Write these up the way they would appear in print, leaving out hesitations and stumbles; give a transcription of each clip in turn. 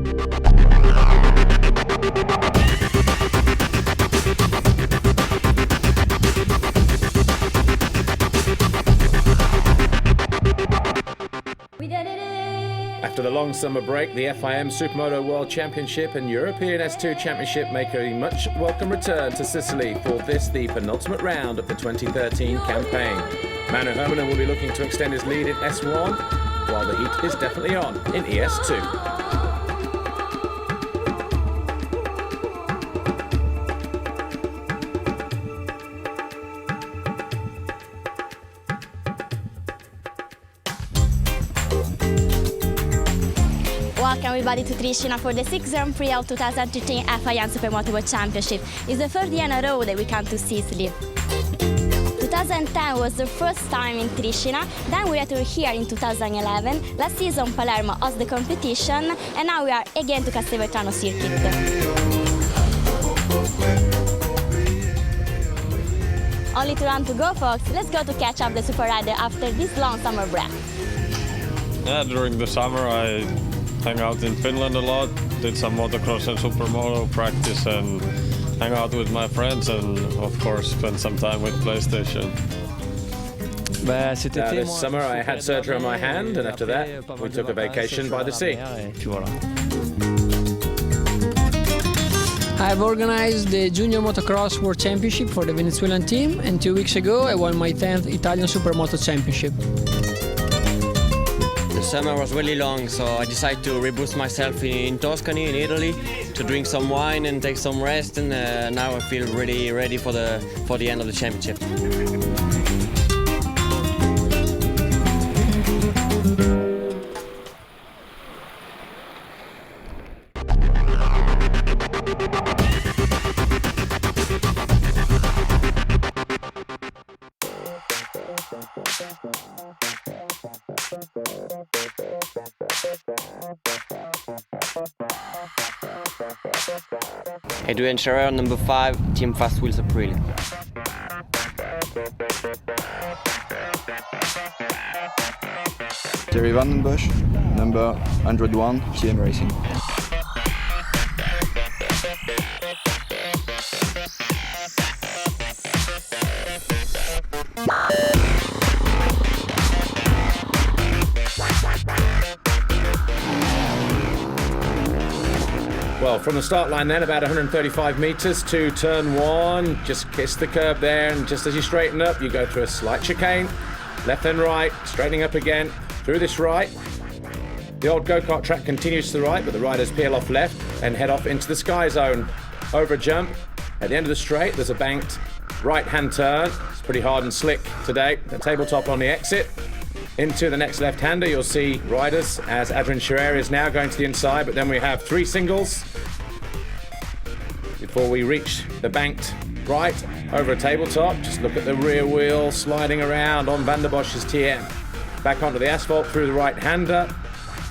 After the long summer break, the FIM Supermoto World Championship and European S2 Championship make a much welcome return to Sicily for this, the penultimate round of the 2013 campaign. Manu Hermanen will be looking to extend his lead in S1, while the heat is definitely on in ES2. Welcome everybody to Triscina for the 6th Grand Prix of 2013 FIM Supermoto World Championship. It's the third year in a row that we come to Sicily. 2010 was the first time in Triscina, then we returned here in 2011, last season Palermo hosted the competition, and now we are again to Castelvetrano circuit. Only to run to go, folks. Let's go to catch up the super rider after this long summer break. Yeah, during the summer I hang out in Finland a lot, did some motocross and supermoto practice and hang out with my friends and of course spend some time with PlayStation. This summer I had surgery on my hand and after that we took a vacation by the sea. I've organized the Junior Motocross World Championship for the Venezuelan team, and 2 weeks ago I won my 10th Italian Supermoto Championship. The summer was really long, so I decided to reboost myself in Tuscany, in Italy, to drink some wine and take some rest, and now I feel really ready for the end of the championship. Adrian Scherer, number 5, Team Fast Wheels Aprilia. Thierry Vandenbusch, number 101, TM Racing. Well, from the start line then, about 135 metres to turn 1, just kiss the curb there, and just as you straighten up, you go through a slight chicane, left then right, straightening up again, through this right. The old go-kart track continues to the right, but the riders peel off left and head off into the sky zone. Over a jump, at the end of the straight, there's a banked right-hand turn. It's pretty hard and slick today. The tabletop on the exit. Into the next left-hander, you'll see riders as Adrian Scherer is now going to the inside, but then we have 3 singles before we reach the banked right over a tabletop. Just look at the rear wheel sliding around on Van der Bosch's TM. Back onto the asphalt through the right-hander,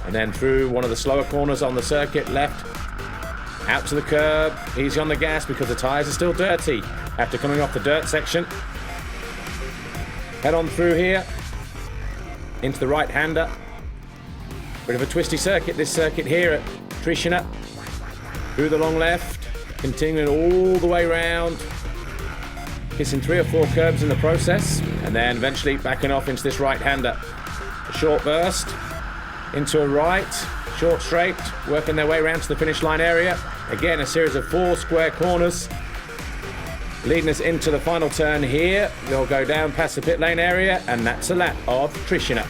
and then through one of the slower corners on the circuit, left, out to the curb, easy on the gas because the tyres are still dirty after coming off the dirt section. Head on through here, into the right-hander. Bit of a twisty circuit, this circuit here at Triscina. Through the long left, continuing all the way round, kissing 3 or 4 curbs in the process, and then eventually backing off into this right-hander. A short burst, into a right, short straight, working their way around to the finish line area. Again, a series of 4 square corners, leading us into the final turn here. They'll go down past the pit lane area, and that's a lap of Triscina.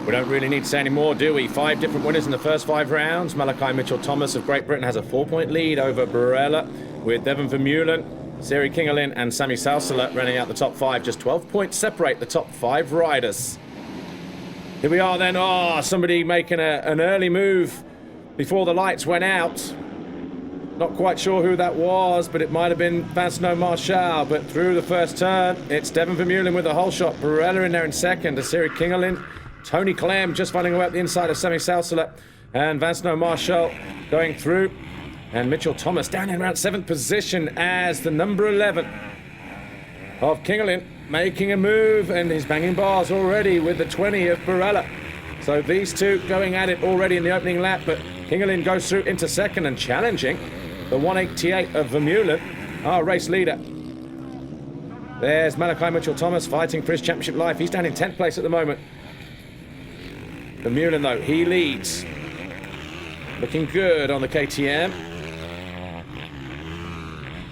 We don't really need to say any more, do we? 5 different winners in the first 5 rounds. Malachi Mitchell-Thomas of Great Britain has a 4-point lead over Barella, with Devon Vermeulen, Seri Kingerlin and Sami Salsala running out the top 5. Just 12 points separate the top 5 riders. Here we are then. Oh, somebody making an early move before the lights went out. Not quite sure who that was, but it might have been Vincent Marshall. But through the first turn, it's Devon Vermeulen with a whole shot. Barella in there in second. Seri Kingerlin. Tony Clem just finding away at the inside of Sami Salsala. And Vincent Marshall going through. And Mitchell-Thomas down in around 7th position as the number 11 of Kingerlin making a move, and he's banging bars already with the 20 of Barella. So these two going at it already in the opening lap, but Kingerlin goes through into second and challenging the 188 of Vermeulen, our race leader. There's Malachi Mitchell-Thomas fighting for his championship life. He's down in 10th place at the moment. Vermeulen, though, he leads. Looking good on the KTM.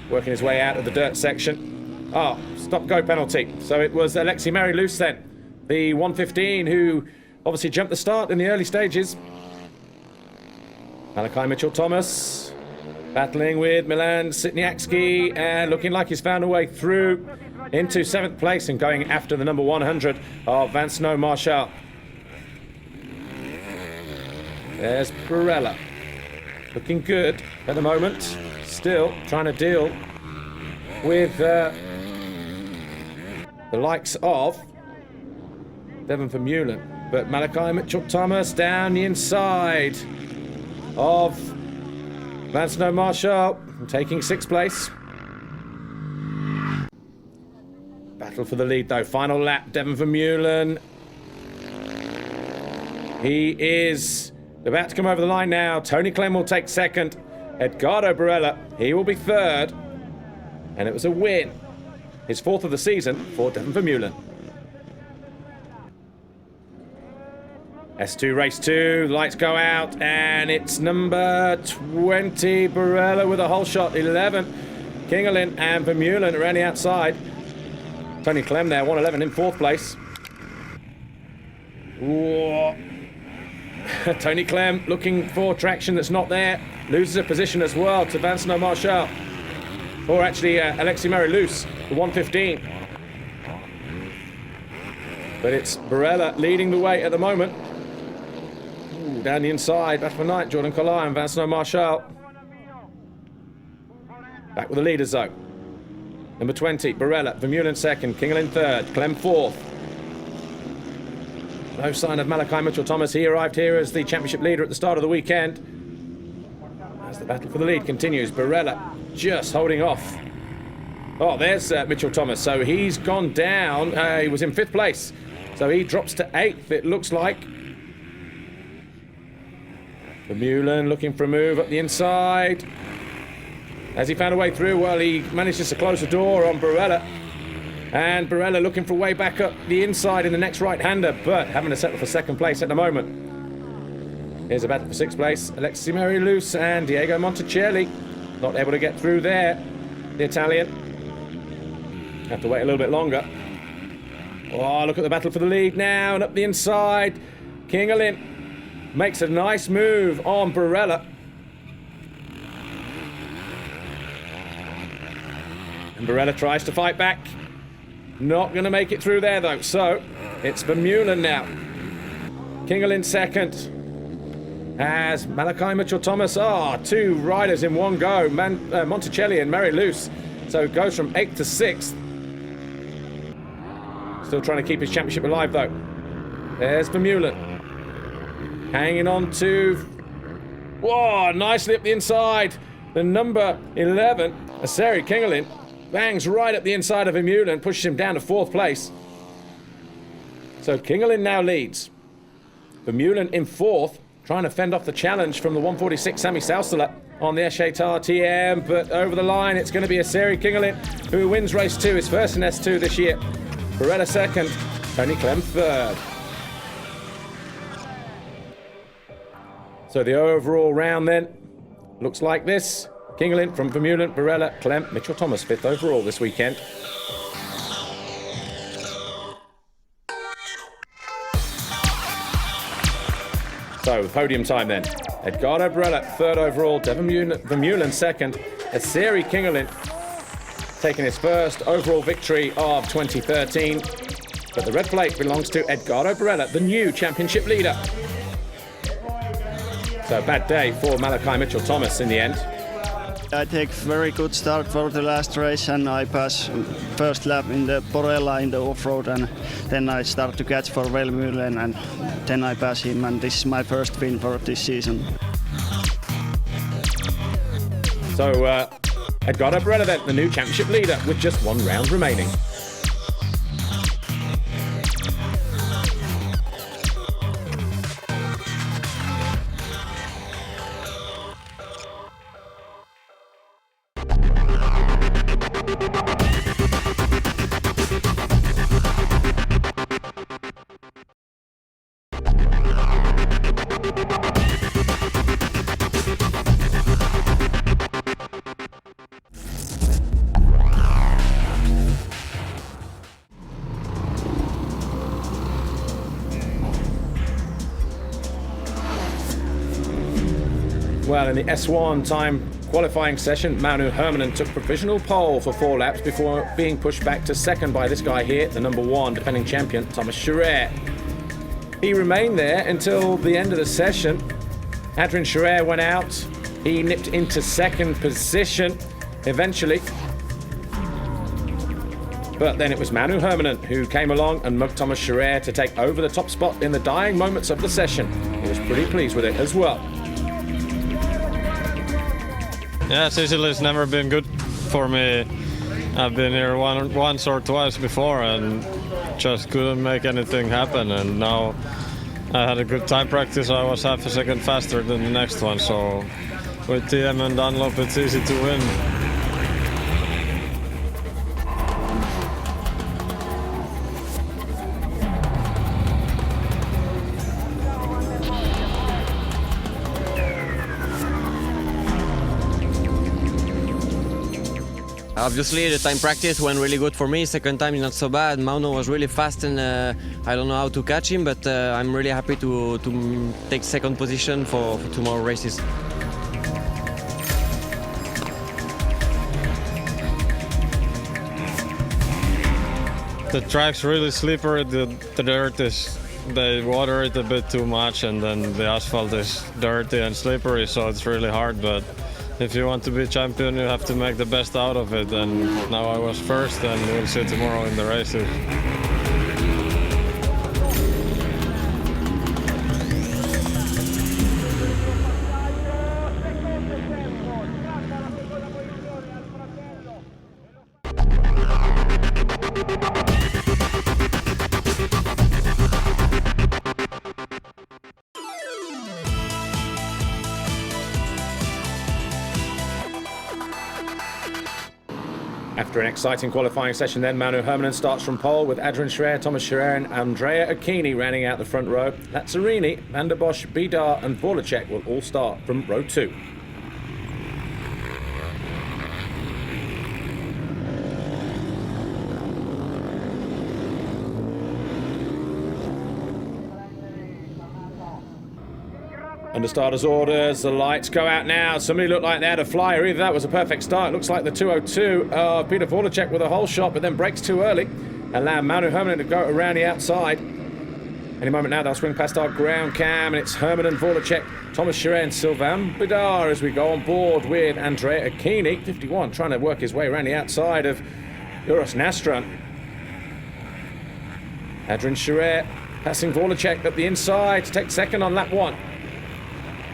Working his way out of the dirt section. Oh, stop-go penalty. So it was Alexei Marie-Luce then, the 115, who obviously jumped the start in the early stages. Malachi Mitchell-Thomas battling with Milan Sitniaksky and looking like he's found a way through into 7th place and going after the number 100 of Vincent Marshall. There's Barella. Looking good at the moment. Still trying to deal with the likes of Devon Vermeulen. But Malachi Mitchell-Thomas down the inside of Vincent Marshall, taking 6th place. Battle for the lead though. Final lap, Devon Vermeulen. He is about to come over the line now. Tony Clem will take 2nd. Edgardo Barella, he will be 3rd. And it was a win. His 4th of the season for Devon Vermeulen. S2 race 2, lights go out, and it's number 20, Barella with a whole shot, 11. Kingerlin and Vermeulen around the outside. Tony Clem there, 111 in 4th place. Whoa. Tony Clem looking for traction that's not there. Loses a position as well to Vincent Marshall. Or actually, Alexei Marie-Luce, the 115. But it's Barella leading the way at the moment. Ooh, down the inside, back for night, Jordan Collard and Vincent Marshall. Back with the leaders though. Number 20, Barella, Vermeulen 2nd, Kingerlin 3rd, Clem 4th. No sign of Malachi Mitchell-Thomas. He arrived here as the championship leader at the start of the weekend. As the battle for the lead continues, Barella just holding off. Oh, there's Mitchell-Thomas. So he's gone down. He was in 5th place. So he drops to 8th, it looks like. Vermeulen looking for a move up the inside. Has he found a way through? Well, he manages to close the door on Barella. And Barella looking for a way back up the inside in the next right-hander, but having to settle for 2nd place at the moment. Here's a battle for 6th place. Alexei Marie-Luce and Diego Monticelli. Not able to get through there. The Italian. Have to wait a little bit longer. Oh, look at the battle for the lead now. And up the inside. Kingerlin makes a nice move on Barella. And Barella tries to fight back. Not going to make it through there, though. So, it's Vermeulen now. Kingerlin 2nd. As Malachi Mitchell-Thomas. Oh, 2 riders in one go. Monticelli and Marie-Luce. So it goes from 8th to 6th. Still trying to keep his championship alive, though. There's Vermeulen. Hanging on to... Whoa, nicely up the inside. The number 11, Seri Kingerlin, bangs right up the inside of Vermeulen, pushes him down to 4th place. So Kingerlin now leads. Vermeulen in 4th, trying to fend off the challenge from the 146 Sami Salsala on the Eschatar TM, but over the line it's going to be a Seri Kingerlin who wins race 2, his first in S2 this year. Barella 2nd, Tony Clem 3rd. So the overall round then looks like this. Kingerlin from Vermeulen, Barella, Clem, Mitchell-Thomas 5th overall this weekend. So, podium time then. Edgardo Barella, third overall. Devon Vermeulen, second. Asiri Kingelin taking his first overall victory of 2013. But the red plate belongs to Edgardo Barella, the new championship leader. So, bad day for Malachi Mitchell-Thomas in the end. I take very good start for the last race and I pass first lap in the Borella in the off-road and then I start to catch for Vermeulen and then I pass him and this is my first win for this season. So Edgardo Barella then, the new championship leader with just one round remaining. Well, in the S1 time qualifying session, Manu Hermanen took provisional pole for 4 laps before being pushed back to second by this guy here, the number 1 defending champion, Thomas Scherer. He remained there until the end of the session. Adrian Scherer went out. He nipped into second position eventually. But then it was Manu Hermanen who came along and mugged Thomas Scherer to take over the top spot in the dying moments of the session. He was pretty pleased with it as well. Yeah, Sicily's never been good for me. I've been here once or twice before and just couldn't make anything happen. And now I had a good time practice. I was half a second faster than the next one. So with TM and Dunlop, it's easy to win. Obviously, the time practice went really good for me. Second time is not so bad. Mauno was really fast and I don't know how to catch him, but I'm really happy to take second position for 2 more races. The track's really slippery. The dirt is, they water it a bit too much and then the asphalt is dirty and slippery, so it's really hard. But if you want to be champion, you have to make the best out of it. And now I was first, and we'll see tomorrow in the races. After an exciting qualifying session then, Manu Hermanen starts from pole with Adrian Scherer, Thomas Scherer and Andrea Acchini rounding out the front row. Lazzarini, Van der Bosch, Bidar and Vorlacek will all start from row 2. Under starters' orders, the lights go out now. Somebody looked like they had a flyer. Either that was a perfect start. It looks like the 202 of Peter Vorlacek with a whole shot, but then brakes too early. Allow Manu Hermanen to go around the outside. Any moment now, they'll swing past our ground cam, and it's Hermanen, Vorlacek, Thomas Scherer and Sylvain Bidar as we go on board with Andrea Acchini, 51, trying to work his way around the outside of Uros Nastran. Adrian Scherer passing Vorlacek up the inside to take second on lap 1.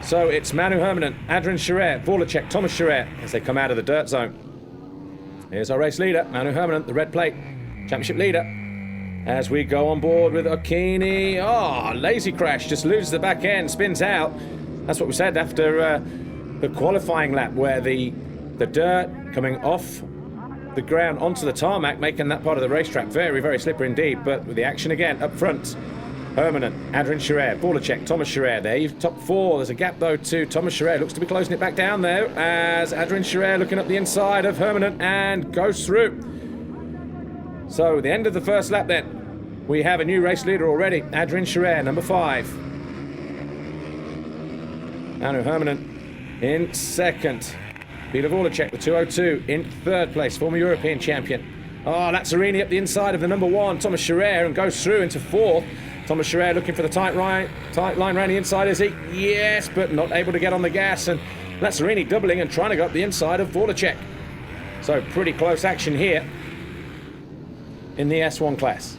So it's Manu Hermanen, Adrian Scherer, Vorlacek, Thomas Scherer as they come out of the dirt zone. Here's our race leader, Manu Hermanen, the red plate, championship leader. As we go on board with Acchini. Oh, lazy crash, just loses the back end, spins out. That's what we said after the qualifying lap where the dirt coming off the ground onto the tarmac, making that part of the racetrack very, very slippery indeed. But with the action again up front, Hermanen, Adrian Scherer, Vorlacek, Thomas Scherer. There, top 4. There's a gap though to Thomas Scherer. Looks to be closing it back down though, as Adrian Scherer looking up the inside of Hermanen and goes through. So the end of the first lap then. We have a new race leader already, Adrian Scherer, number 5. Manu Hermanen in second. Peter Voracek, the 202, in third place, former European champion. Oh, Lazzarini up the inside of the number 1, Thomas Scherer, and goes through into fourth. Thomas Scherer looking for the tight line round the inside, is he? Yes, but not able to get on the gas, and Lazzarini doubling and trying to go up the inside of Voracek. So pretty close action here in the S1 class.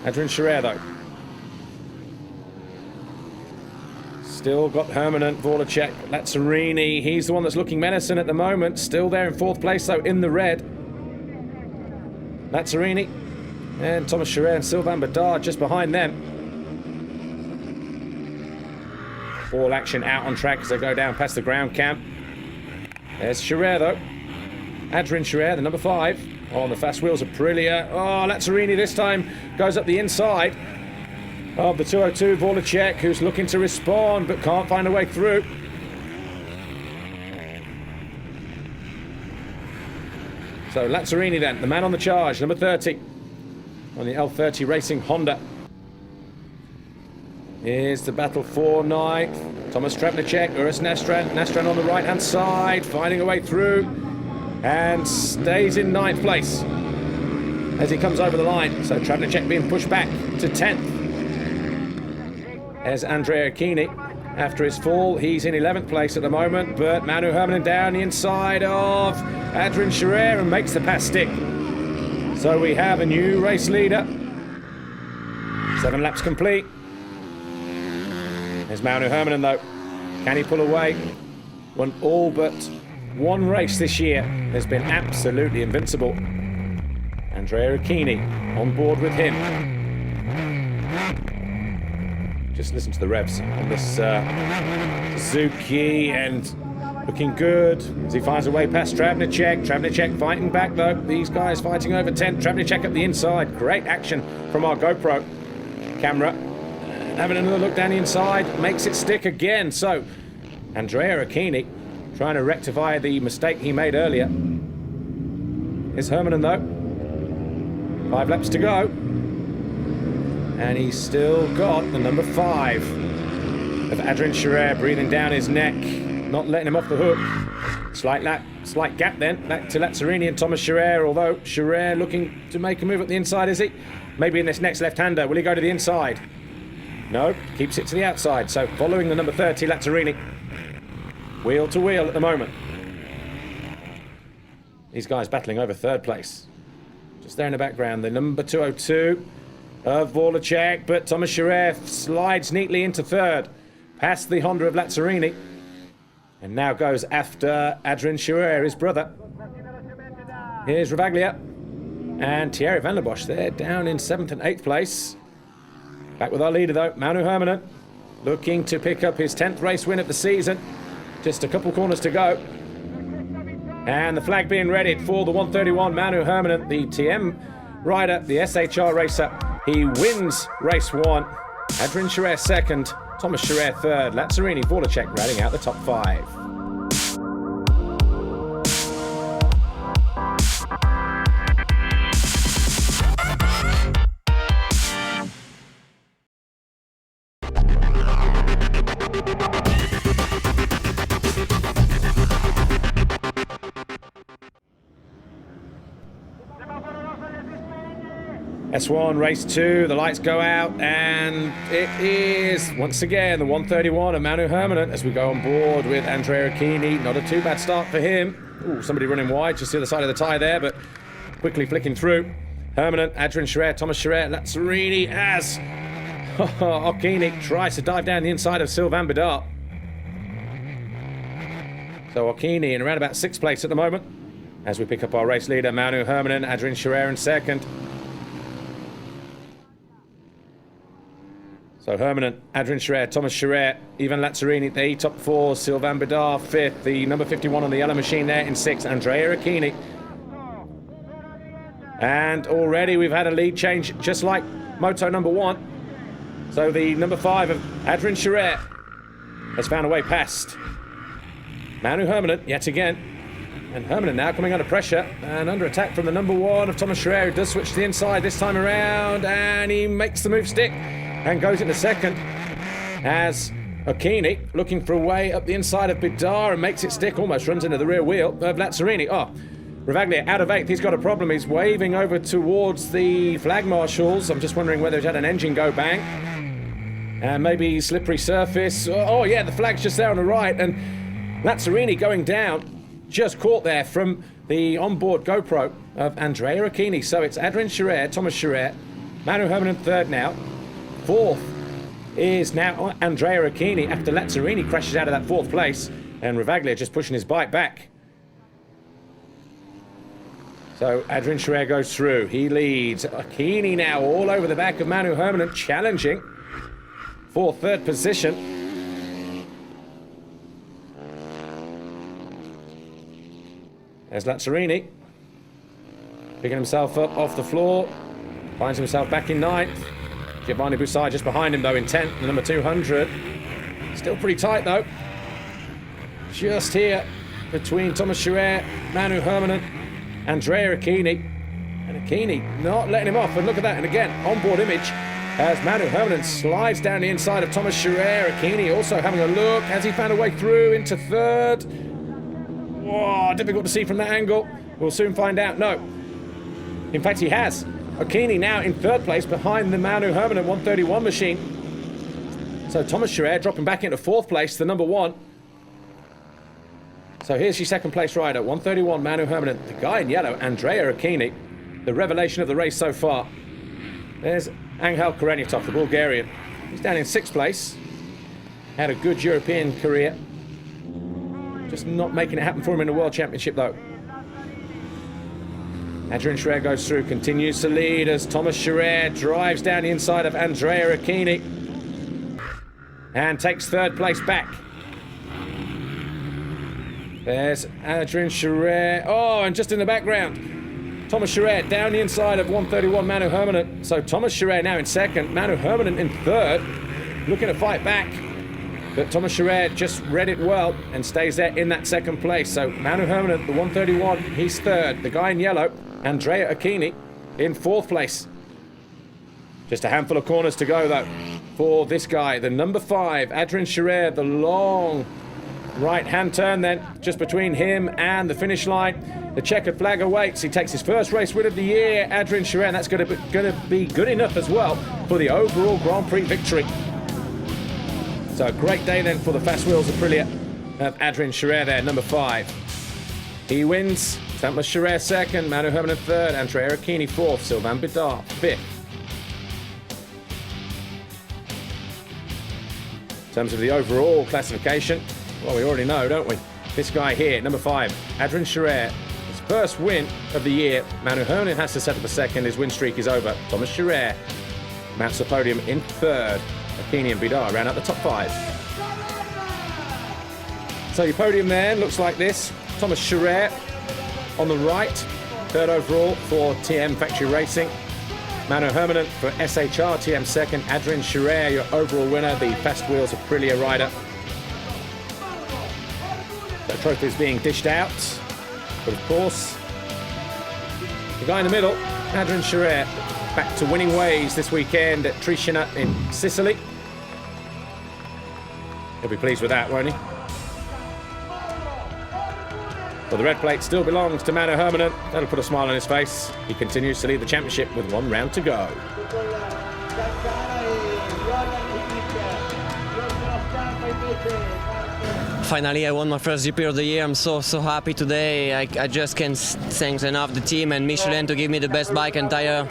Adrian Scherer though. Still got Hermanen, Voracek, Lazzarini. He's the one that's looking menacing at the moment. Still there in fourth place though, in the red. Lazzarini and Thomas Scherer and Sylvain Bedard just behind them. All action out on track as they go down past the ground camp. There's Scherer though. Adrian Scherer, the number 5. On the fast wheels of Aprilia. Oh, Lazzarini this time goes up the inside of the 202, Voracek, who's looking to respond but can't find a way through. So Lazzarini then, the man on the charge, number 30, on the L30 Racing Honda. Here's the battle for ninth. Thomas Trepnicek, Uras Nastran on the right-hand side, finding a way through, and stays in 9th place as he comes over the line. So Trepnicek being pushed back to 10th. There's Andrea Achini. After his fall, he's in 11th place at the moment, but Manu Hermanen down the inside of Adrian Scherer and makes the pass stick. So we have a new race leader. 7 laps complete. There's Manu Hermanen though. Can he pull away? Won all but one race this year. Has been absolutely invincible. Andrea Achini on board with him. Just listen to the revs on this Suzuki, and looking good as he finds a way past Trepnicek. Trepnicek fighting back though. These guys fighting over 10. Trepnicek up the inside. Great action from our GoPro camera. Having another look down the inside, makes it stick again. So Andrea Achini trying to rectify the mistake he made earlier. Here's Hermanen though. 5 laps to go. And he's still got the number 5 of Adrian Scherer breathing down his neck, not letting him off the hook. Slight gap then, back to Lazzarini and Thomas Scherer, although Scherer looking to make a move at the inside, is he? Maybe in this next left-hander, will he go to the inside? No, keeps it to the outside, so following the number 30, Lazzarini. Wheel to wheel at the moment. These guys battling over 3rd place. Just there in the background, the number 202 of Voracek, but Thomas Scherer slides neatly into 3rd, past the Honda of Lazzarini, and now goes after Adrian Scherer, his brother. Here's Ravaglia and Thierry Van der Bosch. They're down in 7th and 8th place. Back with our leader though, Manu Hermanen, looking to pick up his 10th race win of the season. Just a couple corners to go. And the flag being readied for the 131, Manu Hermanen, the TM rider, the SHR racer. He wins race 1. Adrian Scherer 2nd, Thomas Scherer 3rd, Lazzarini, Voracek rounding out the top 5. S1 race 2, the lights go out, and it is once again the 131 of Manu Hermanen as we go on board with Andrea Achini. Not a too bad start for him. Ooh, somebody running wide just the other side of the tyre there, but quickly flicking through. Hermanen, Adrian Scherer, Thomas Scherer, Lazzarini as Achini tries to dive down the inside of Sylvain Bedard. So Achini in around about 6th place at the moment as we pick up our race leader, Manu Hermanen, Adrian Scherer in 2nd. So Hermanen, Adrian Scherer, Thomas Scherer, Ivan Lazzarini, the top 4, Sylvain Bedard 5th, the number 51 on the yellow machine there in 6th, Andrea Achini. And already we've had a lead change just like moto number 1. So the number 5 of Adrian Scherer has found a way past Manu Hermanen yet again. And Hermanen now coming under pressure and under attack from the number 1 of Thomas Scherer, who does switch to the inside this time around, and he makes the move stick and goes into 2nd as Occhini looking for a way up the inside of Bidar and makes it stick, almost runs into the rear wheel of Lazzarini. Oh, Ravaglia out of 8th. He's got a problem. He's waving over towards the flag marshals. I'm just wondering whether he's had an engine go bang. And maybe slippery surface. Oh, yeah, the flag's just there on the right. And Lazzarini going down, just caught there from the onboard GoPro of Andrea Occhini. So it's Adrien Scherer, Thomas Scherer, Manu Hermann 3rd now. 4th is now Andrea Occhini after Lazzarini crashes out of that 4th place. And Ravaglia just pushing his bike back. So Adrien Scherer goes through. He leads. Occhini now all over the back of Manu Hermann, challenging for 3rd position. There's Lazzarini picking himself up off the floor. Finds himself back in 9th. Giovanni Bussai just behind him though in 10th, the number 200. Still pretty tight though. Just here between Thomas Scherer, Manu Hermann, Andrea Occhini. And Occhini not letting him off. And look at that. And again, onboard image as Manu Hermann slides down the inside of Thomas Scherer. Occhini also having a look. Has he found a way through into 3rd? Whoa, difficult to see from that angle. We'll soon find out. No. In fact, he has. Occhini now in 3rd place behind the Manu Hermann 131 machine. So Thomas Scherer dropping back into 4th place, the number 1. So here's your 2nd place rider, 131 Manu Hermann. The guy in yellow, Andrea Occhini, the revelation of the race so far. There's Angel Korenitov, the Bulgarian. He's down in 6th place. Had a good European career. Just not making it happen for him in the World Championship though. Adrien Scherer goes through, continues to lead as Thomas Scherer drives down the inside of Andrea Occhini and takes 3rd place back. There's Adrien Scherer. Oh, and just in the background, Thomas Scherer down the inside of 131 Manu Hermann. So Thomas Scherer now in 2nd, Manu Hermann in 3rd, looking to fight back. But Thomas Scherer just read it well and stays there in that 2nd place. So Manu Hermann, the 131, he's 3rd. The guy in yellow, Andrea Occhini, in 4th place. Just a handful of corners to go though for this guy, the number 5, Adrien Scherer, the long right-hand turn then, just between him and the finish line. The checkered flag awaits. He takes his first race win of the year, Adrien Scherer, and that's going to be good enough as well for the overall Grand Prix victory. So a great day then for the Fast Wheels Aprilia of Adrien Scherer there, number 5. He wins. Thomas Scherer 2nd, Manu Hermann 3rd, Andrea Occhini 4th, Sylvain Bidard 5th. In terms of the overall classification, well, we already know, don't we? This guy here, number 5, Adrien Scherer, his first win of the year. Manu Hermann has to set up a 2nd. His win streak is over. Thomas Scherer mounts the podium in 3rd. Occhini and Bidard round out the top 5. So your podium there looks like this. Thomas Scherer on the right, 3rd overall for TM Factory Racing. Manu Hermann for SHR, TM 2nd. Adrien Scherer, your overall winner, the Fast Wheels Aprilia rider. The trophy is being dished out, but of course, the guy in the middle, Adrien Scherer, back to winning ways this weekend at Triscina in Sicily. He'll be pleased with that, won't he? Well, the red plate still belongs to Manu Hermann. That'll put a smile on his face. He continues to lead the championship with 1 round to go. Finally, I won my first GP of the year. I'm so happy today. I just can't thank enough the team and Michelin to give me the best bike and tire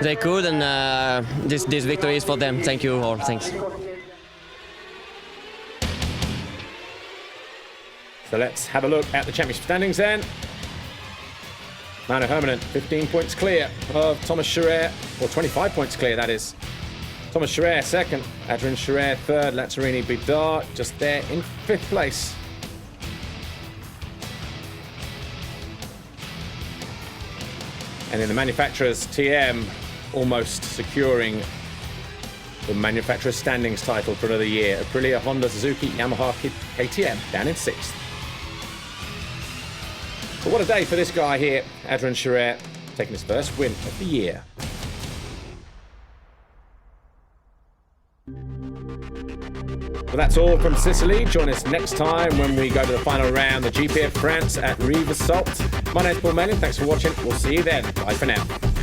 they could, and this victory is for them. Thank you all. Thanks. So let's have a look at the championship standings then. Manu Hermann 15 points clear of Thomas Scherer, or 25 points clear, that is. Thomas Scherer 2nd, Adrien Scherer 3rd, Lazzarini Bidard just there in 5th place. And in the manufacturers, TM almost securing the manufacturer's standings title for another year. Aprilia, Honda, Suzuki, Yamaha, KTM down in 6th. But what a day for this guy here, Adrien Scherer, taking his first win of the year. Well, that's all from Sicily. Join us next time when we go to the final round, the GP of France at Rivesaltes. My name's Paul Manning. Thanks for watching. We'll see you then. Bye for now.